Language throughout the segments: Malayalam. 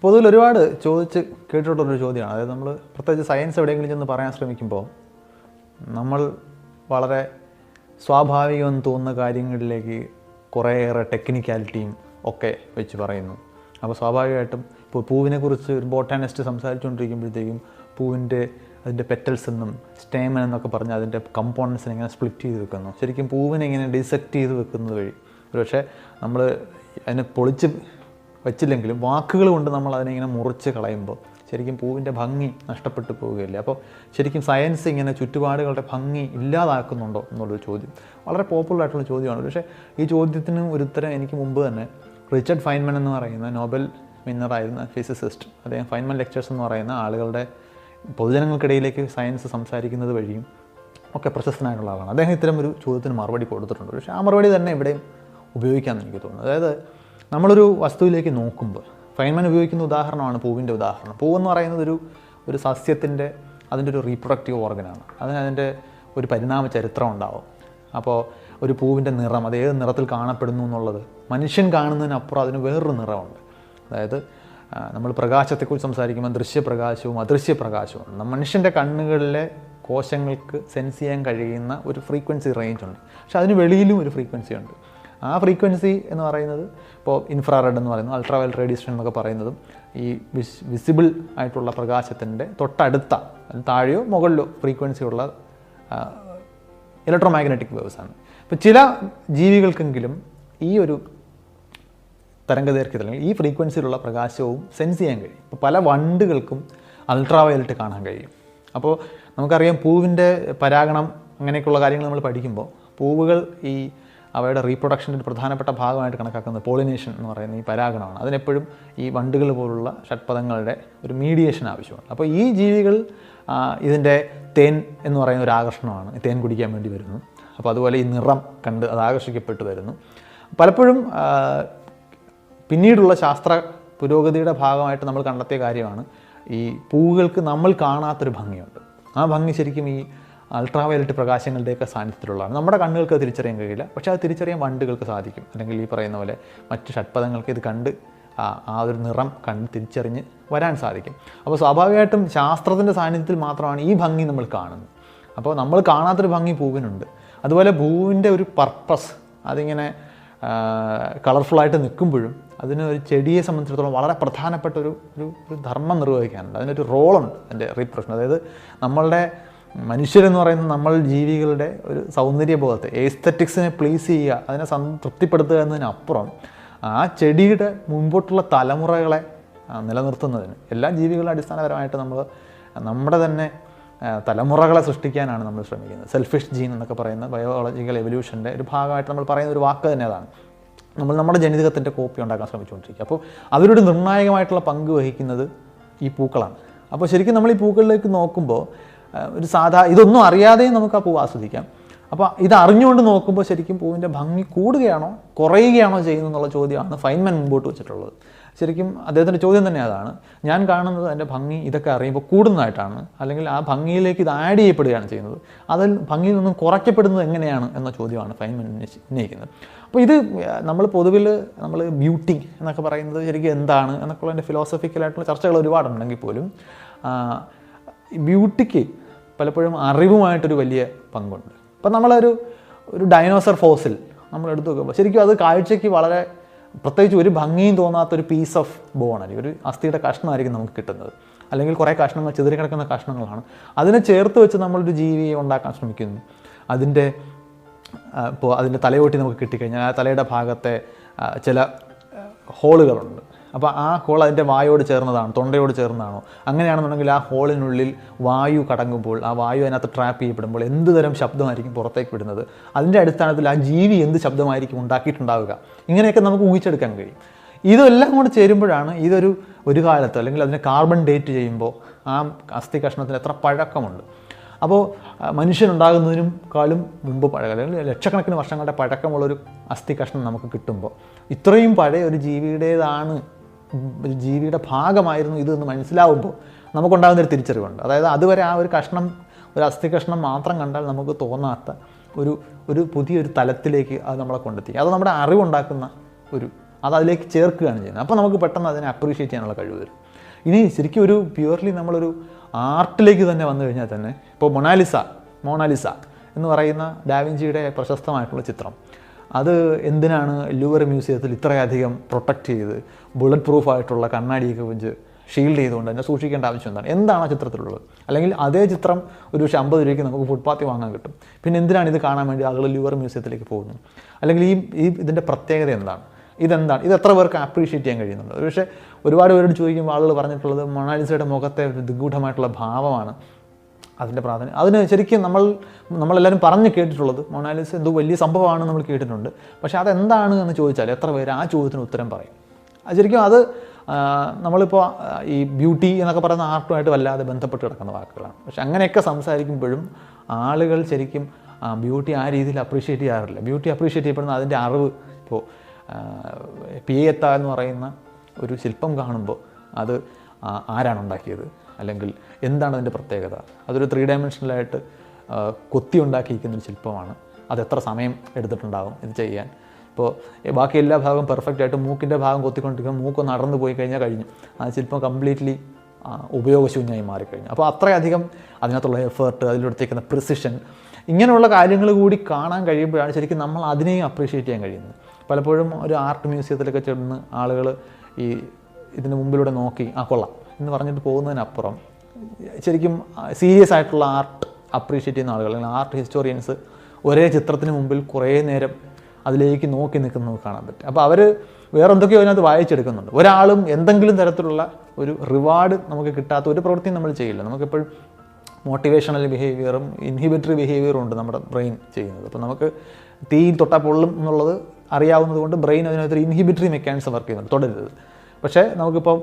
പൊതുവിൽ ഒരുപാട് ചോദിച്ച് കേട്ടിട്ടുള്ളൊരു ചോദ്യമാണ്. അതായത് നമ്മൾ പ്രത്യേകിച്ച് സയൻസ് എവിടെയെങ്കിലും ചെന്ന് പറയാൻ ശ്രമിക്കുമ്പോൾ നമ്മൾ വളരെ സ്വാഭാവികമെന്ന് തോന്നുന്ന കാര്യങ്ങളിലേക്ക് കുറേയേറെ ടെക്നിക്കാലിറ്റിയും ഒക്കെ വെച്ച് പറയുന്നു. അപ്പോൾ സ്വാഭാവികമായിട്ടും ഇപ്പോൾ പൂവിനെക്കുറിച്ച് ഒരു ബോട്ടാനിസ്റ്റ് സംസാരിച്ചുകൊണ്ടിരിക്കുമ്പോഴത്തേക്കും അതിൻ്റെ പെറ്റൽസ് എന്നും സ്റ്റേമൻ എന്നൊക്കെ പറഞ്ഞ് അതിൻ്റെ കമ്പോണൻസിനെ ഇങ്ങനെ സ്പ്ലിറ്റ് ചെയ്ത് വെക്കുന്നു. ശരിക്കും പൂവിനെ ഇങ്ങനെ ഡിസെക്റ്റ് ചെയ്ത് വെക്കുന്നത് വഴി പക്ഷേ നമ്മൾ അതിനെ പൊളിച്ച് വെച്ചില്ലെങ്കിലും വാക്കുകൾ കൊണ്ട് നമ്മൾ അതിനെ ഇങ്ങനെ മുറിച്ച് കളയുമ്പോൾ ശരിക്കും പൂവിൻ്റെ ഭംഗി നഷ്ടപ്പെട്ടു പോവുകയില്ലേ? അപ്പോൾ ശരിക്കും സയൻസ് ഇങ്ങനെ ചുറ്റുപാടുകളുടെ ഭംഗി ഇല്ലാതാക്കുന്നുണ്ടോ എന്നുള്ളൊരു ചോദ്യം വളരെ പോപ്പുലർ ആയിട്ടുള്ള ചോദ്യമാണ്. പക്ഷേ ഈ ചോദ്യത്തിന് ഒരു ഉത്തരം എനിക്ക് മുമ്പ് തന്നെ റിച്ചർഡ് ഫൈൻമൻ എന്ന് പറയുന്ന നോബൽ വിന്നറായിരുന്ന ഫിസിസിസ്റ്റ്, അദ്ദേഹം ഫൈൻമൻ ലെക്ചേഴ്സ് എന്ന് പറയുന്ന ആളുകളുടെ പൊതുജനങ്ങൾക്കിടയിലേക്ക് സയൻസ് സംസാരിക്കുന്നത് വഴിയും ഒക്കെ പ്രശസ്തനായിട്ടുള്ള ആളാണ്. അദ്ദേഹം ഇത്തരം ഒരു ചോദ്യത്തിന് മറുപടി കൊടുത്തിട്ടുണ്ട്. പക്ഷേ ആ മറുപടി തന്നെ ഇവിടെയും ഉപയോഗിക്കാമെന്ന് എനിക്ക് തോന്നുന്നു. അതായത് നമ്മളൊരു വസ്തുവിലേക്ക് നോക്കുമ്പോൾ ഫൈൻമൻ ഉപയോഗിക്കുന്ന ഉദാഹരണമാണ് പൂവിൻ്റെ ഉദാഹരണം. പൂവെന്ന് പറയുന്നത് ഒരു സസ്യത്തിൻ്റെ അതിൻ്റെ ഒരു റീപ്രൊഡക്റ്റീവ് ഓർഗനാണ്. അതിൻ്റെ ഒരു പരിണാമ ചരിത്രം ഉണ്ടാവും. അപ്പോൾ ഒരു പൂവിൻ്റെ നിറം അത് ഏത് നിറത്തിൽ കാണപ്പെടുന്നു എന്നുള്ളത് മനുഷ്യൻ കാണുന്നതിനപ്പുറം അതിന് വേറൊരു നിറമുണ്ട്. അതായത് നമ്മൾ പ്രകാശത്തെക്കുറിച്ച് സംസാരിക്കുമ്പോൾ ദൃശ്യപ്രകാശവും അദൃശ്യപ്രകാശവും മനുഷ്യൻ്റെ കണ്ണുകളിലെ കോശങ്ങൾക്ക് സെൻസ് ചെയ്യാൻ കഴിയുന്ന ഒരു ഫ്രീക്വൻസി റേഞ്ച് ഉണ്ട്. പക്ഷെ അതിന് വെളിയിലും ഒരു ഫ്രീക്വൻസി ഉണ്ട്. ആ ഫ്രീക്വൻസി എന്ന് പറയുന്നത് ഇപ്പോൾ ഇൻഫ്രാറെഡ് എന്ന് പറയുന്നത് അൾട്രാ വയലറ്റ് റേഡിയേഷൻ എന്നൊക്കെ പറയുന്നതും ഈ വിസിബിൾ ആയിട്ടുള്ള പ്രകാശത്തിൻ്റെ തൊട്ടടുത്ത താഴെയോ മുകളിലോ ഫ്രീക്വൻസിയുള്ള ഇലക്ട്രോ മാഗ്നറ്റിക് വേവ്സാണ്. ഇപ്പോൾ ചില ജീവികൾക്കെങ്കിലും ഈ ഒരു തരംഗദൈർഘ്യത്തിൽ ഈ ഫ്രീക്വൻസിയിലുള്ള പ്രകാശവും സെൻസ് ചെയ്യാൻ കഴിയും. ഇപ്പോൾ പല വണ്ടുകൾക്കും അൾട്രാ വയലറ്റ് കാണാൻ കഴിയും. അപ്പോൾ നമുക്കറിയാം പൂവിൻ്റെ പരാഗണം അങ്ങനെയൊക്കെയുള്ള കാര്യങ്ങൾ നമ്മൾ പഠിക്കുമ്പോൾ പൂവുകൾ അവയുടെ റീപ്രൊഡക്ഷൻ്റെ ഒരു പ്രധാനപ്പെട്ട ഭാഗമായിട്ട് കണക്കാക്കുന്നത് പോളിനേഷൻ എന്ന് പറയുന്ന ഈ പരാഗണമാണ്. അതിനെപ്പോഴും ഈ വണ്ടുകൾ പോലുള്ള ഷഡ്പദങ്ങളുടെ ഒരു മീഡിയേഷൻ ആവശ്യമാണ്. അപ്പോൾ ഈ ജീവികൾ ഇതിൻ്റെ തേൻ എന്ന് പറയുന്ന ഒരു ആകർഷണമാണ്, തേൻ കുടിക്കാൻ വേണ്ടി വരുന്നു. അപ്പോൾ അതുപോലെ ഈ നിറം കണ്ട് അത് ആകർഷിക്കപ്പെട്ട് വരുന്നു. പലപ്പോഴും പിന്നീടുള്ള ശാസ്ത്ര പുരോഗതിയുടെ ഭാഗമായിട്ട് നമ്മൾ കണ്ടെത്തിയ കാര്യമാണ് ഈ പൂവുകൾക്ക് നമ്മൾ കാണാത്തൊരു ഭംഗിയുണ്ട്. ആ ഭംഗി ശരിക്കും ഈ അൾട്രാ വയലറ്റ് പ്രകാശങ്ങളുടെയൊക്കെ സാന്നിധ്യത്തിലുള്ളതാണ്. നമ്മുടെ കണ്ണുകൾക്ക് തിരിച്ചറിയാൻ കഴിയില്ല, പക്ഷേ അത് തിരിച്ചറിയാൻ വണ്ടുകൾക്ക് സാധിക്കും. അല്ലെങ്കിൽ ഈ പറയുന്ന പോലെ മറ്റ് ഷഡ്പദങ്ങൾക്ക് ഇത് കണ്ട് ആ ഒരു നിറം കണ്ട് തിരിച്ചറിഞ്ഞ് വരാൻ സാധിക്കും. അപ്പോൾ സ്വാഭാവികമായിട്ടും ശാസ്ത്രത്തിൻ്റെ സാന്നിധ്യത്തിൽ മാത്രമാണ് ഈ ഭംഗി നമ്മൾ കാണുന്നത്. അപ്പോൾ നമ്മൾ കാണാത്തൊരു ഭംഗി പൂവിനുണ്ട്. അതുപോലെ പൂവിൻ്റെ ഒരു പർപ്പസ് അതിങ്ങനെ കളർഫുള്ളായിട്ട് നിൽക്കുമ്പോഴും അതിന് ഒരു ചെടിയെ സംബന്ധിച്ചിടത്തോളം വളരെ പ്രധാനപ്പെട്ട ഒരു ധർമ്മം നിർവഹിക്കാനുണ്ട്. അതിനൊരു റോളുണ്ട് അതിൻ്റെ റീപ്രൊഡക്ഷൻ. അതായത് നമ്മളുടെ മനുഷ്യരെന്ന് പറയുന്നത് നമ്മൾ ജീവികളുടെ ഒരു സൗന്ദര്യബോധത്തെ എസ്തെറ്റിക്സിനെ പ്ലീസ് ചെയ്യുക, അതിനെ തൃപ്തിപ്പെടുത്തുക എന്നതിനപ്പുറം ആ ചെടിയുടെ മുൻപോട്ടുള്ള തലമുറകളെ നിലനിർത്തുന്നതിന് എല്ലാ ജീവികളും അടിസ്ഥാനപരമായിട്ട് നമ്മുടെ തന്നെ തലമുറകളെ സൃഷ്ടിക്കാനാണ് നമ്മൾ ശ്രമിക്കുന്നത്. സെൽഫിഷ് ജീൻ എന്നൊക്കെ പറയുന്ന ബയോളജിക്കൽ എവല്യൂഷൻ്റെ ഒരു ഭാഗമായിട്ട് നമ്മൾ പറയുന്ന ഒരു വാക്ക് തന്നെ അതാണ്. നമ്മൾ നമ്മുടെ ജനിതകത്തിൻ്റെ കോപ്പി ഉണ്ടാക്കാൻ ശ്രമിച്ചുകൊണ്ടിരിക്കുക. അപ്പോൾ അതിലൊരു നിർണായകമായിട്ടുള്ള പങ്ക് വഹിക്കുന്നത് ഈ പൂക്കളാണ്. അപ്പോൾ ശരിക്കും നമ്മൾ ഈ പൂക്കളിലേക്ക് നോക്കുമ്പോൾ ഇതൊന്നും അറിയാതെയും നമുക്ക് ആ പൂവ് ആസ്വദിക്കാം. അപ്പോൾ ഇത് അറിഞ്ഞുകൊണ്ട് നോക്കുമ്പോൾ ശരിക്കും പൂവിൻ്റെ ഭംഗി കൂടുകയാണോ കുറയുകയാണോ ചെയ്യുന്നത് എന്നുള്ള ചോദ്യമാണ് ഫൈൻമൻ മുമ്പോട്ട് വെച്ചിട്ടുള്ളത്. ശരിക്കും അദ്ദേഹത്തിൻ്റെ ചോദ്യം തന്നെ അതാണ്. ഞാൻ കാണുന്നത് അതിൻ്റെ ഭംഗി ഇതൊക്കെ അറിയുമ്പോൾ കൂടുന്നതായിട്ടാണ്, അല്ലെങ്കിൽ ആ ഭംഗിയിലേക്ക് ഇത് ആഡ് ചെയ്യപ്പെടുകയാണ് ചെയ്യുന്നത്. അതിൽ ഭംഗിയിൽ നിന്നും കുറയ്ക്കപ്പെടുന്നത് എങ്ങനെയാണ് എന്ന ചോദ്യമാണ് ഫൈൻമൻ ഉന്നയിക്കുന്നത്. അപ്പോൾ ഇത് പൊതുവിൽ നമ്മൾ ബ്യൂട്ടി എന്നൊക്കെ പറയുന്നത് ശരിക്കും എന്താണ് എന്നൊക്കെ അതിൻ്റെ ഫിലോസഫിക്കലായിട്ടുള്ള ചർച്ചകൾ ഒരുപാടുണ്ടെങ്കിൽ പോലും ബ്യൂട്ടിക്ക് പലപ്പോഴും അറിവുമായിട്ടൊരു വലിയ പങ്കുണ്ട്. ഇപ്പം നമ്മളൊരു ഡൈനോസർ ഫോസിൽ നമ്മൾ എടുത്തു നോക്കുമ്പോൾ ശരിക്കും അത് കാഴ്ചയ്ക്ക് വളരെ പ്രത്യേകിച്ച് ഒരു ഭംഗിയും തോന്നാത്തൊരു പീസ് ഓഫ് ബോൺ അല്ലെങ്കിൽ ഒരു അസ്ഥിയുടെ കഷ്ണമായിരിക്കും നമുക്ക് കിട്ടുന്നത്. അല്ലെങ്കിൽ കുറേ കഷ്ണങ്ങൾ ചിതറിക്കിടക്കുന്ന കഷ്ണങ്ങളാണ്. അതിനെ ചേർത്ത് വെച്ച് നമ്മളൊരു ജീവിയെ ഉണ്ടാക്കാൻ ശ്രമിക്കുന്നു. അതിൻ്റെ തലയോട്ടി നമുക്ക് കിട്ടിക്കഴിഞ്ഞാൽ ആ തലയുടെ ഭാഗത്തെ ചില ഹോളുകളുണ്ട്. അപ്പോൾ ആ ഹോൾ അതിൻ്റെ വായോട് ചേർന്നതാണ്, തൊണ്ടയോട് ചേർന്നതാണോ? അങ്ങനെയാണെന്നുണ്ടെങ്കിൽ ആ ഹോളിനുള്ളിൽ വായു കടങ്ങുമ്പോൾ ആ വായു അതിനകത്ത് ട്രാപ്പ് ചെയ്യപ്പെടുമ്പോൾ എന്ത് തരം ശബ്ദമായിരിക്കും പുറത്തേക്ക് വിടുന്നത്? അതിൻ്റെ അടിസ്ഥാനത്തിൽ ആ ജീവി എന്ത് ശബ്ദമായിരിക്കും ഉണ്ടാക്കിയിട്ടുണ്ടാവുക? ഇങ്ങനെയൊക്കെ നമുക്ക് ഊഹിച്ചെടുക്കാൻ കഴിയും. ഇതെല്ലാം കൂടെ ചേരുമ്പോഴാണ് ഒരു കാലത്ത് അല്ലെങ്കിൽ അതിനെ കാർബൺ ഡേറ്റ് ചെയ്യുമ്പോൾ ആ അസ്ഥി കഷ്ണത്തിന് എത്ര പഴക്കമുണ്ട്. അപ്പോൾ മനുഷ്യനുണ്ടാകുന്നതിനേക്കാളും മുമ്പ് അല്ലെങ്കിൽ ലക്ഷക്കണക്കിന് വർഷങ്ങളുടെ പഴക്കമുള്ളൊരു അസ്ഥി കഷ്ണം നമുക്ക് കിട്ടുമ്പോൾ ഇത്രയും പഴയ ഒരു ജീവിയുടെ ഭാഗമായിരുന്നു ഇതെന്ന് മനസ്സിലാവുമ്പോൾ നമുക്കുണ്ടാകുന്നൊരു തിരിച്ചറിവുണ്ട്. അതായത് അതുവരെ ആ ഒരു അസ്ഥി കഷ്ണം മാത്രം കണ്ടാൽ നമുക്ക് തോന്നാത്ത ഒരു പുതിയൊരു തലത്തിലേക്ക് അത് നമ്മളെ കൊണ്ടെത്തി. അത് നമ്മുടെ അറിവുണ്ടാക്കുന്ന ഒരു അത് അതിലേക്ക് ചേർക്കുകയാണ് ചെയ്യുന്നത്. അപ്പോൾ നമുക്ക് പെട്ടെന്ന് അതിനെ അപ്രീഷിയേറ്റ് ചെയ്യാനുള്ള കഴിവ് വരും. ഇനി ശരിക്കും ഒരു പ്യുവർലി നമ്മളൊരു ആർട്ടിലേക്ക് തന്നെ വന്നു കഴിഞ്ഞാൽ തന്നെ ഇപ്പോൾ മൊണാലിസ എന്ന് പറയുന്ന ഡാവിഞ്ചിയുടെ പ്രശസ്തമായിട്ടുള്ള ചിത്രം, അത് എന്തിനാണ് ലൂവർ മ്യൂസിയത്തിൽ ഇത്രയധികം പ്രൊട്ടക്റ്റ് ചെയ്ത് ബുള്ളറ്റ് പ്രൂഫായിട്ടുള്ള കണ്ണാടിയൊക്കെ വെച്ച് ഷീൽഡ് ചെയ്തുകൊണ്ട് തന്നെ സൂക്ഷിക്കേണ്ട ആവശ്യം എന്താണ് ആ ചിത്രത്തിലുള്ളത്? അല്ലെങ്കിൽ അതേ ചിത്രം ഒരു 50 രൂപയ്ക്ക് നമുക്ക് ഫുട്പാത്തിൽ വാങ്ങാൻ കിട്ടും. പിന്നെ എന്തിനാണ് ഇത് കാണാൻ വേണ്ടി ആളുകൾ ലൂവർ മ്യൂസിയത്തിലേക്ക് പോകുന്നത്? അല്ലെങ്കിൽ ഇതിൻ്റെ പ്രത്യേകത എന്താണ്? ഇതെന്താണ്? ഇത് എത്ര പേർക്ക് അപ്രീഷിയേറ്റ് ചെയ്യാൻ കഴിയുന്നുണ്ട്? പക്ഷേ ഒരുപാട് പേരോട് ചോദിക്കുമ്പോൾ ആളുകൾ പറഞ്ഞിട്ടുള്ളത് മൊണാലിസയുടെ മുഖത്തെ ഒരു നിഗൂഢമായിട്ടുള്ള ഭാവമാണ് അതിൻ്റെ പ്രാധാന്യം. അതിന് ശരിക്കും നമ്മളെല്ലാവരും പറഞ്ഞ് കേട്ടിട്ടുള്ളത് മൊണാലിസ എന്തോ വലിയ സംഭവമാണെന്ന് നമ്മൾ കേട്ടിട്ടുണ്ട്. പക്ഷേ അതെന്താണ് എന്ന് ചോദിച്ചാൽ എത്ര പേര് ആ ചോദ്യത്തിന് ഉത്തരം പറയും? ശരിക്കും അത് നമ്മളിപ്പോൾ ഈ ബ്യൂട്ടി എന്നൊക്കെ പറയുന്ന ആർട്ടുമായിട്ട് വല്ലാതെ ബന്ധപ്പെട്ട് കിടക്കുന്ന വാക്കുകളാണ്. പക്ഷെ അങ്ങനെയൊക്കെ സംസാരിക്കുമ്പോഴും ആളുകൾ ശരിക്കും ബ്യൂട്ടി ആ രീതിയിൽ അപ്രീഷിയേറ്റ് ചെയ്യാറില്ല. ബ്യൂട്ടി അപ്രീഷിയേറ്റ് ചെയ്യപ്പെടുന്ന അതിൻ്റെ അറിവ്. ഇപ്പോൾ പിയേത്ത എന്ന് പറയുന്ന ഒരു ശില്പം കാണുമ്പോൾ അത് ആരാണ് ഉണ്ടാക്കിയത്, അല്ലെങ്കിൽ എന്താണ് അതിൻ്റെ പ്രത്യേകത? അതൊരു 3 ഡയമെൻഷനലായിട്ട് കൊത്തി ഉണ്ടാക്കിയിരിക്കുന്നൊരു ശില്പമാണ്. അത് എത്ര സമയം എടുത്തിട്ടുണ്ടാകും ഇത് ചെയ്യാൻ? ഇപ്പോൾ ബാക്കി എല്ലാ ഭാഗവും പെർഫെക്റ്റ് ആയിട്ട് മൂക്കിൻ്റെ ഭാഗം കൊത്തിക്കൊണ്ടിരിക്കുമ്പോൾ മൂക്കൊന്ന് നടന്നു പോയി കഴിഞ്ഞാൽ കഴിഞ്ഞു, ആ ശില്പം കംപ്ലീറ്റ്ലി ഉപയോഗശൂന്യമായി മാറിക്കഴിഞ്ഞു. അപ്പോൾ അത്രയധികം അതിനകത്തുള്ള എഫേർട്ട്, അതിലെടുത്തേക്കുന്ന പ്രിസിഷൻ, ഇങ്ങനെയുള്ള കാര്യങ്ങൾ കൂടി കാണാൻ കഴിയുമ്പോഴാണ് ശരിക്കും നമ്മൾ അതിനെയും അപ്രീഷിയേറ്റ് ചെയ്യാൻ കഴിയുന്നത്. പലപ്പോഴും ഒരു ആർട്ട് മ്യൂസിയത്തിലൊക്കെ ചെന്ന് ആളുകൾ ഇതിന് മുമ്പിലൂടെ നോക്കി കൊള്ളാം എന്ന് പറഞ്ഞിട്ട് പോകുന്നതിനപ്പുറം ശരിക്കും സീരിയസ് ആയിട്ടുള്ള ആർട്ട് അപ്രീഷിയേറ്റ് ചെയ്യുന്ന ആളുകൾ, അല്ലെങ്കിൽ ആർട്ട് ഹിസ്റ്റോറിയൻസ് ഒരേ ചിത്രത്തിന് മുമ്പിൽ കുറേ നേരം അതിലേക്ക് നോക്കി നിൽക്കുന്നത് കാണാൻ പറ്റും. അപ്പോൾ അവർ വേറെ എന്തൊക്കെയോ അതിനകത്ത് വായിച്ചെടുക്കുന്നുണ്ട്. ഒരാളും എന്തെങ്കിലും തരത്തിലുള്ള ഒരു റിവാർഡ് നമുക്ക് കിട്ടാത്ത ഒരു പ്രവൃത്തിയും നമ്മൾ ചെയ്യില്ല. നമുക്കെപ്പോഴും മോട്ടിവേഷണൽ ബിഹേവിയറും ഇൻഹിബിറ്ററി ബിഹേവിയറും ഉണ്ട് നമ്മുടെ ബ്രെയിൻ ചെയ്യുന്നത്. അപ്പോൾ നമുക്ക് തീ തൊട്ടാൽ പൊള്ളും എന്നുള്ളത് അറിയാവുന്നത് കൊണ്ട് ബ്രെയിൻ അതിനകത്തൊരു ഇൻഹിബിറ്ററി മെക്കാനിസം വർക്ക് ചെയ്യുന്നുണ്ട്, തുടരുത്. പക്ഷേ നമുക്കിപ്പം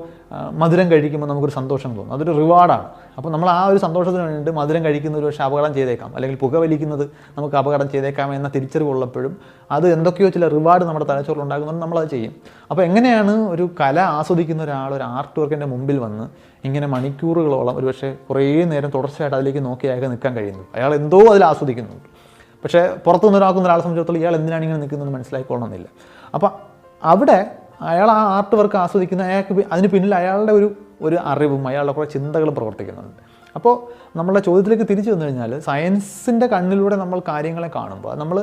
മധുരം കഴിക്കുമ്പോൾ നമുക്കൊരു സന്തോഷം തോന്നും, അതൊരു റിവാർഡാണ്. അപ്പോൾ നമ്മൾ ആ ഒരു സന്തോഷത്തിന് വേണ്ടി മധുരം കഴിക്കുന്നത് ഒരു പക്ഷേ അപകടം ചെയ്തേക്കാം, അല്ലെങ്കിൽ പുകവലിക്കുന്നത് നമുക്ക് അപകടം ചെയ്തേക്കാം എന്ന തിരിച്ചറിവുള്ളപ്പോഴും അത് എന്തൊക്കെയോ ചില റിവാർഡ് നമ്മുടെ തലച്ചോറിൽ ഉണ്ടാകുന്നുണ്ട്, നമ്മളത് ചെയ്യും. അപ്പോൾ എങ്ങനെയാണ് ഒരു കല ആസ്വദിക്കുന്ന ഒരാൾ ഒരു ആർട്ട് വർക്കിൻ്റെ മുമ്പിൽ വന്ന് ഇങ്ങനെ മണിക്കൂറുകളോളം ഒരു പക്ഷേ കുറേ നേരം തുടർച്ചയായിട്ട് അതിലേക്ക് നോക്കി അയാൾക്ക് നിൽക്കാൻ കഴിയുന്നു? അയാൾ എന്തോ അതിൽ ആസ്വദിക്കുന്നുണ്ട്. പക്ഷേ പുറത്തുനിന്ന് ഒരാളെ സംബന്ധിച്ചിടത്തോളം ഇയാൾ എന്തിനാണ് ഇങ്ങനെ നിൽക്കുന്നതെന്ന് മനസ്സിലാക്കിക്കൊള്ളണമെന്നില്ല. അപ്പോൾ അവിടെ അയാൾ ആ ആർട്ട് വർക്ക് ആസ്വദിക്കുന്ന അയാൾക്ക് അതിന് പിന്നിൽ അയാളുടെ ഒരു അറിവും അയാളുടെ കുറേ ചിന്തകളും പ്രവർത്തിക്കുന്നുണ്ട്. അപ്പോൾ നമ്മളുടെ ചോദ്യത്തിലേക്ക് തിരിച്ചു വന്നു കഴിഞ്ഞാൽ സയൻസിൻ്റെ കണ്ണിലൂടെ നമ്മൾ കാര്യങ്ങളെ കാണുമ്പോൾ നമ്മൾ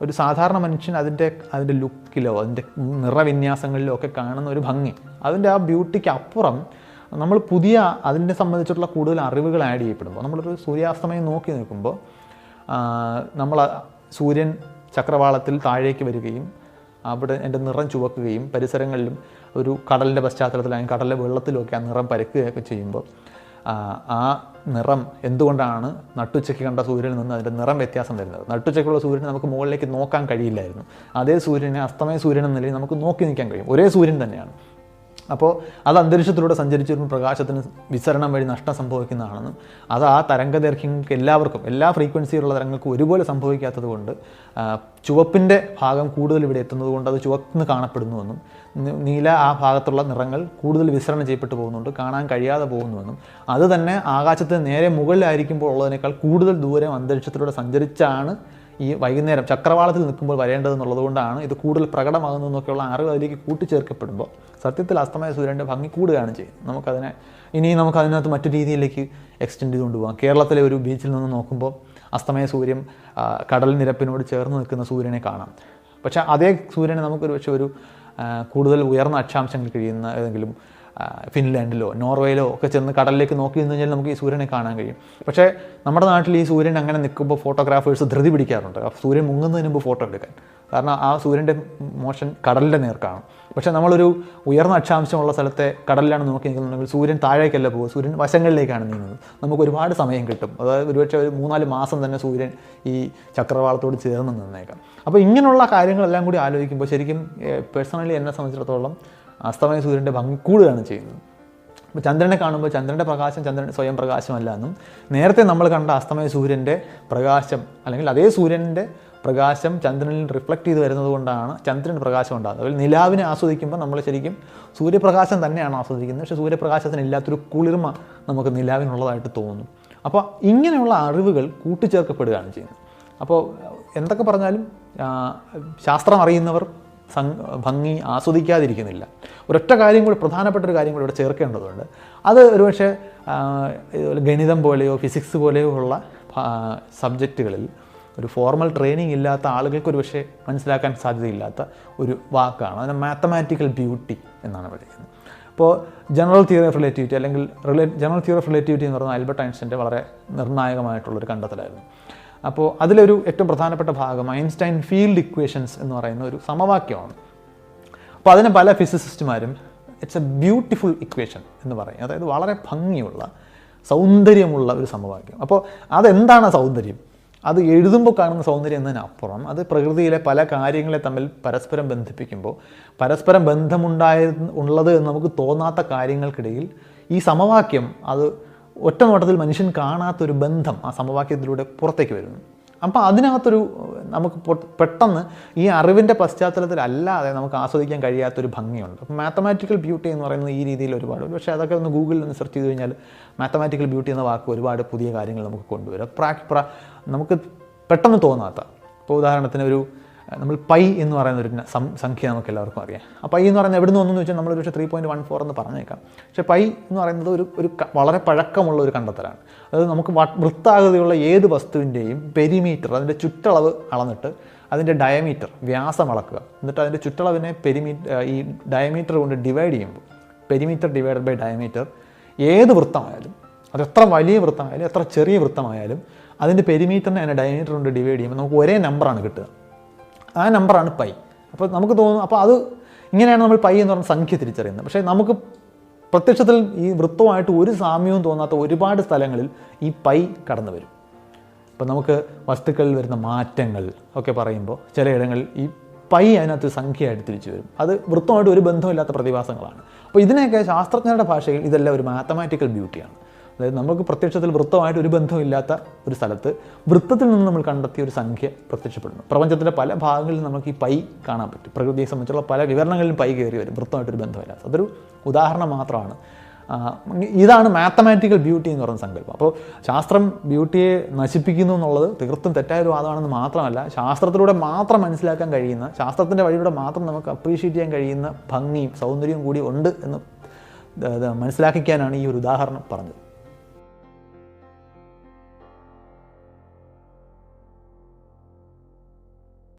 ഒരു സാധാരണ മനുഷ്യൻ അതിൻ്റെ ലുക്കിലോ അതിൻ്റെ നിറവിന്യാസങ്ങളിലോ ഒക്കെ കാണുന്ന ഒരു ഭംഗി, അതിൻ്റെ ആ ബ്യൂട്ടിക്ക് അപ്പുറം നമ്മൾ പുതിയ അതിനെ സംബന്ധിച്ചിട്ടുള്ള കൂടുതൽ അറിവുകൾ ആഡ് ചെയ്യപ്പെടുമ്പോൾ, നമ്മളൊരു സൂര്യാസ്തമയം നോക്കി നിൽക്കുമ്പോൾ നമ്മൾ സൂര്യൻ ചക്രവാളത്തിൽ താഴേക്ക് വരികയും അവിടെ എൻ്റെ നിറം ചുവക്കുകയും പരിസരങ്ങളിലും ഒരു കടലിൻ്റെ പശ്ചാത്തലത്തിലാണെങ്കിൽ കടലിലെ വെള്ളത്തിലൊക്കെ ആ നിറം പരക്കുകയൊക്കെ ചെയ്യുമ്പോൾ ആ നിറം എന്തുകൊണ്ടാണ് നട്ടുച്ചയ്ക്ക് കണ്ട സൂര്യനിൽ നിന്ന് അതിൻ്റെ നിറം വ്യത്യാസം വരുന്നത്? നട്ടുച്ചയ്ക്കുള്ള സൂര്യനെ നമുക്ക് മുകളിലേക്ക് നോക്കാൻ കഴിയില്ലായിരുന്നു. അതേ സൂര്യനെ അസ്തമയ സൂര്യൻ എന്ന നിലയിൽ നമുക്ക് നോക്കി നിൽക്കാൻ കഴിയും. ഒരേ സൂര്യൻ തന്നെയാണ്. അപ്പോൾ അത് അന്തരീക്ഷത്തിലൂടെ സഞ്ചരിച്ചു വരുമ്പോൾ പ്രകാശത്തിന് വിസരണം വഴി നഷ്ടം സംഭവിക്കുന്നതാണെന്നും അത് ആ തരംഗദൈർഘ്യങ്ങൾക്ക് എല്ലാവർക്കും എല്ലാ ഫ്രീക്വൻസിയിലുള്ള തരംഗങ്ങൾക്കും ഒരുപോലെ സംഭവിക്കാത്തത് കൊണ്ട് ചുവപ്പിൻ്റെ ഭാഗം കൂടുതൽ ഇവിടെ എത്തുന്നത് കൊണ്ട് അത് ചുവന്ന് കാണപ്പെടുന്നുവെന്നും നീല ആ ഭാഗത്തുള്ള നിറങ്ങൾ കൂടുതൽ വിസരണം ചെയ്യപ്പെട്ടു പോകുന്നുണ്ട്, കാണാൻ കഴിയാതെ പോകുന്നുവെന്നും അത് തന്നെ ആകാശത്തിന് നേരെ മുകളിലായിരിക്കുമ്പോൾ ഉള്ളതിനേക്കാൾ കൂടുതൽ ദൂരം അന്തരീക്ഷത്തിലൂടെ സഞ്ചരിച്ചാണ് ഈ വൈകുന്നേരം ചക്രവാളത്തിൽ നിൽക്കുമ്പോൾ വരേണ്ടതെന്നുള്ളത് കൊണ്ടാണ് ഇത് കൂടുതൽ പ്രകടമാകുന്നതെന്നൊക്കെയുള്ള അറിവ് അതിലേക്ക് കൂട്ടിച്ചേർക്കപ്പെടുമ്പോൾ സത്യത്തിൽ അസ്തമയ സൂര്യൻ്റെ ഭംഗി കൂടുകയാണ് ചെയ്യുന്നത്. നമുക്കതിനകത്ത് മറ്റു രീതിയിലേക്ക് എക്സ്റ്റെൻഡ് ചെയ്തുകൊണ്ട് പോകാം. കേരളത്തിലെ ഒരു ബീച്ചിൽ നിന്ന് നോക്കുമ്പോൾ അസ്തമയ സൂര്യൻ കടൽ നിരപ്പിനോട് ചേർന്ന് നിൽക്കുന്ന സൂര്യനെ കാണാം. പക്ഷേ അതേ സൂര്യനെ നമുക്കൊരു പക്ഷേ ഒരു കൂടുതൽ ഉയർന്ന അക്ഷാംശങ്ങൾ കഴിയുന്ന ഏതെങ്കിലും ഫിൻലാൻഡിലോ നോർവേയിലോ ഒക്കെ ചെന്ന് കടലിലേക്ക് നോക്കി നിന്ന് കഴിഞ്ഞാൽ നമുക്ക് ഈ സൂര്യനെ കാണാൻ കഴിയും. പക്ഷേ നമ്മുടെ നാട്ടിൽ ഈ സൂര്യൻ അങ്ങനെ നിൽക്കുമ്പോൾ ഫോട്ടോഗ്രാഫേഴ്സ് ധൃതി പിടിക്കാറുണ്ട് സൂര്യൻ മുങ്ങുന്നതിന് മുമ്പ് ഫോട്ടോ എടുക്കാൻ. കാരണം ആ സൂര്യൻ്റെ മോഷൻ കടലിൻ്റെ നേർക്കാണ്. പക്ഷേ നമ്മളൊരു ഉയർന്ന അക്ഷാംശമുള്ള സ്ഥലത്തെ കടലിലാണ് നോക്കി നിൽക്കുന്നുണ്ടെങ്കിൽ സൂര്യൻ താഴേക്കല്ല പോകുക, സൂര്യൻ വശങ്ങളിലേക്കാണ് നീങ്ങുന്നത്. നമുക്ക് ഒരുപാട് സമയം കിട്ടും. അതായത് ഒരുപക്ഷെ ഒരു 3-4 മാസം തന്നെ സൂര്യൻ ഈ ചക്രവാളത്തോട് ചേർന്ന് നിന്നേക്കാം. അപ്പോൾ ഇങ്ങനെയുള്ള കാര്യങ്ങളെല്ലാം കൂടി ആലോചിക്കുമ്പോൾ ശരിക്കും പേഴ്സണലി എന്നെ സംബന്ധിച്ചിടത്തോളം അസ്തമയ സൂര്യൻ്റെ ഭംഗി കൂടുകയാണ് ചെയ്യുന്നത്. അപ്പോൾ ചന്ദ്രനെ കാണുമ്പോൾ ചന്ദ്രൻ്റെ പ്രകാശം ചന്ദ്രൻ സ്വയം പ്രകാശമല്ല എന്നും നേരത്തെ നമ്മൾ കണ്ട അസ്തമയ സൂര്യൻ്റെ പ്രകാശം അല്ലെങ്കിൽ അതേ സൂര്യൻ്റെ പ്രകാശം ചന്ദ്രനിൽ റിഫ്ലക്റ്റ് ചെയ്ത് വരുന്നത് കൊണ്ടാണ് ചന്ദ്രന് പ്രകാശം ഉണ്ടാകുന്നത്. അതിൽ നിലാവിനെ ആസ്വദിക്കുമ്പോൾ നമ്മൾ ശരിക്കും സൂര്യപ്രകാശം തന്നെയാണ് ആസ്വദിക്കുന്നത്. പക്ഷേ സൂര്യപ്രകാശത്തിന് ഇല്ലാത്തൊരു കുളിർമ നമുക്ക് നിലാവിനുള്ളതായിട്ട് തോന്നുന്നു. അപ്പോൾ ഇങ്ങനെയുള്ള അറിവുകൾ കൂട്ടിച്ചേർക്കപ്പെടുകയാണ് ചെയ്യുന്നത്. അപ്പോൾ എന്തൊക്കെ പറഞ്ഞാലും ശാസ്ത്രം അറിയുന്നവർ ഭംഗി ആസ്വദിക്കാതിരിക്കുന്നില്ല. ഒരൊറ്റ കാര്യം കൂടി, പ്രധാനപ്പെട്ട ഒരു കാര്യം കൂടി ഇവിടെ ചേർക്കേണ്ടതുണ്ട്. അത് ഒരുപക്ഷെ ഗണിതം പോലെയോ ഫിസിക്സ് പോലെയോ ഉള്ള സബ്ജക്റ്റുകളിൽ ഒരു ഫോർമൽ ട്രെയിനിങ് ഇല്ലാത്ത ആളുകൾക്ക് ഒരുപക്ഷെ മനസ്സിലാക്കാൻ സാധ്യതയില്ലാത്ത ഒരു വാക്കാണ്. അതിന് മാത്തമാറ്റിക്കൽ ബ്യൂട്ടി എന്നാണ് വിളിക്കുന്നത്. അപ്പോൾ ജനറൽ തിയറി ഓഫ് റിലേറ്റിവിറ്റി അല്ലെങ്കിൽ ജനറൽ തിയറി ഓഫ് റിലേറ്റിവിറ്റി എന്ന് പറയുന്നത് ആൽബർട്ട് ഐൻസ്റ്റൈൻ്റെ വളരെ നിർണായകമായിട്ടുള്ളൊരു കണ്ടെത്തലായിരുന്നു. അപ്പോൾ അതിലൊരു ഏറ്റവും പ്രധാനപ്പെട്ട ഭാഗം ഐൻസ്റ്റൈൻ ഫീൽഡ് ഇക്വേഷൻസ് എന്ന് പറയുന്ന ഒരു സമവാക്യമാണ്. അപ്പോൾ അതിന് പല ഫിസിസിസ്റ്റുമാരും ഇറ്റ്സ് എ ബ്യൂട്ടിഫുൾ ഇക്വേഷൻ എന്ന് പറയും. അതായത് വളരെ ഭംഗിയുള്ള സൗന്ദര്യമുള്ള ഒരു സമവാക്യം. അപ്പോൾ അതെന്താണ് സൗന്ദര്യം? അത് എഴുതുമ്പോൾ കാണുന്ന സൗന്ദര്യം എന്നതിനപ്പുറം അത് പ്രകൃതിയിലെ പല കാര്യങ്ങളെ തമ്മിൽ പരസ്പരം ബന്ധിപ്പിക്കുമ്പോൾ പരസ്പരം ഉള്ളത് എന്ന് നമുക്ക് തോന്നാത്ത കാര്യങ്ങൾക്കിടയിൽ ഈ സമവാക്യം അത് ഒറ്റ നോട്ടത്തിൽ മനുഷ്യൻ കാണാത്തൊരു ബന്ധം ആ സമവാക്യത്തിലൂടെ പുറത്തേക്ക് വരുന്നു. അപ്പോൾ അതിനകത്തൊരു നമുക്ക് പെട്ടെന്ന് ഈ അറിവിൻ്റെ പശ്ചാത്തലത്തിലല്ലാതെ നമുക്ക് ആസ്വദിക്കാൻ കഴിയാത്തൊരു ഭംഗിയുണ്ട്. അപ്പോൾ മാത്തമാറ്റിക്കൽ ബ്യൂട്ടി എന്ന് പറയുന്നത് ഈ രീതിയിൽ ഒരുപാട്, പക്ഷേ അതൊക്കെ ഒന്ന് ഗൂഗിളിൽ ഒന്ന് സെർച്ച് ചെയ്ത് കഴിഞ്ഞാൽ മാത്തമാറ്റിക്കൽ ബ്യൂട്ടി എന്ന വാക്ക് ഒരുപാട് പുതിയ കാര്യങ്ങൾ നമുക്ക് കൊണ്ടുവരും. നമുക്ക് പെട്ടെന്ന് തോന്നാത്ത, ഇപ്പോൾ ഉദാഹരണത്തിന് നമ്മൾ പൈ എന്ന് പറയുന്ന ഒരു സംഖ്യ നമുക്ക് എല്ലാവർക്കും അറിയാം. ആ പൈ എന്ന് പറയുന്നത് എവിടെ നിന്ന് വന്നു വെച്ചാൽ നമ്മൾ ഒരു 3.14 എന്ന് പറഞ്ഞേക്കാം. പക്ഷേ പൈ എന്ന് പറയുന്നത് ഒരു വളരെ പഴക്കമുള്ള ഒരു കണ്ടെത്തലാണ്. അതായത് നമുക്ക് വൃത്താകൃതിയുള്ള ഏത് വസ്തുവിൻ്റെയും പെരിമീറ്റർ, അതിൻ്റെ ചുറ്റളവ് അളന്നിട്ട് അതിൻ്റെ ഡയമീറ്റർ, വ്യാസം അളക്കുക, എന്നിട്ട് അതിൻ്റെ ചുറ്റളവിനെ ഈ ഡയമീറ്റർ കൊണ്ട് ഡിവൈഡ് ചെയ്യുമ്പോൾ പെരിമീറ്റർ ഡിവൈഡഡ് ബൈ ഡയമീറ്റർ, ഏത് വൃത്തമായാലും അതെത്ര വലിയ വൃത്തമായാലും എത്ര ചെറിയ വൃത്തമായാലും അതിൻ്റെ പെരിമീറ്ററിനെ അതിൻ്റെ ഡയമീറ്റർ കൊണ്ട് ഡിവൈഡ് ചെയ്യുമ്പോൾ നമുക്ക് ഒരേ നമ്പറാണ് കിട്ടുക. ആ നമ്പറാണ് പൈ. അപ്പോൾ നമുക്ക് തോന്നും, അപ്പോൾ അത് ഇങ്ങനെയാണ് നമ്മൾ പൈ എന്ന് പറഞ്ഞ സംഖ്യ തിരിച്ചറിയുന്നത്. പക്ഷേ നമുക്ക് പ്രത്യക്ഷത്തിൽ ഈ വൃത്തമായിട്ട് ഒരു സാമ്യവും തോന്നാത്ത ഒരുപാട് സ്ഥലങ്ങളിൽ ഈ പൈ കടന്നു വരും. ഇപ്പോൾ നമുക്ക് വസ്തുക്കളിൽ വരുന്ന മാറ്റങ്ങൾ ഒക്കെ പറയുമ്പോൾ ചിലയിടങ്ങളിൽ ഈ പൈ അതിനകത്ത് സംഖ്യയായിട്ട് തിരിച്ചു വരും. അത് വൃത്തമായിട്ട് ഒരു ബന്ധമില്ലാത്ത പ്രതിഭാസങ്ങളാണ്. അപ്പോൾ ഇതിനെയൊക്കെ ശാസ്ത്രജ്ഞരുടെ ഭാഷയിൽ ഇതെല്ലാം ഒരു മാത്തമാറ്റിക്കൽ ബ്യൂട്ടിയാണ്. അതായത് നമുക്ക് പ്രത്യക്ഷത്തിൽ വൃത്തമായിട്ട് ഒരു ബന്ധമില്ലാത്ത ഒരു സ്ഥലത്ത് വൃത്തത്തിൽ നിന്ന് നമ്മൾ കണ്ടെത്തിയ ഒരു സംഖ്യ പ്രത്യക്ഷപ്പെടുന്നു. പ്രപഞ്ചത്തിൻ്റെ പല ഭാഗങ്ങളിൽ നമുക്ക് ഈ പൈ കാണാൻ പറ്റും. പ്രകൃതിയെ സംബന്ധിച്ചുള്ള പല വിവരണങ്ങളിലും പൈ കയറി വരും, വൃത്തമായിട്ടൊരു ബന്ധമില്ലാത്ത. അതൊരു ഉദാഹരണം മാത്രമാണ്. ഇതാണ് മാത്തമാറ്റിക്കൽ ബ്യൂട്ടി എന്ന് പറയുന്ന സങ്കല്പം. അപ്പോൾ ശാസ്ത്രം ബ്യൂട്ടിയെ നശിപ്പിക്കുന്നു എന്നുള്ളത് തീർത്തും തെറ്റായൊരു വാദമാണെന്ന് മാത്രമല്ല, ശാസ്ത്രത്തിലൂടെ മാത്രം മനസ്സിലാക്കാൻ കഴിയുന്ന, ശാസ്ത്രത്തിൻ്റെ വഴിയിലൂടെ മാത്രം നമുക്ക് അപ്രീഷിയേറ്റ് ചെയ്യാൻ കഴിയുന്ന ഭംഗിയും സൗന്ദര്യവും കൂടി ഉണ്ട് എന്ന് മനസ്സിലാക്കിക്കാനാണ് ഈ ഒരു ഉദാഹരണം പറഞ്ഞത്.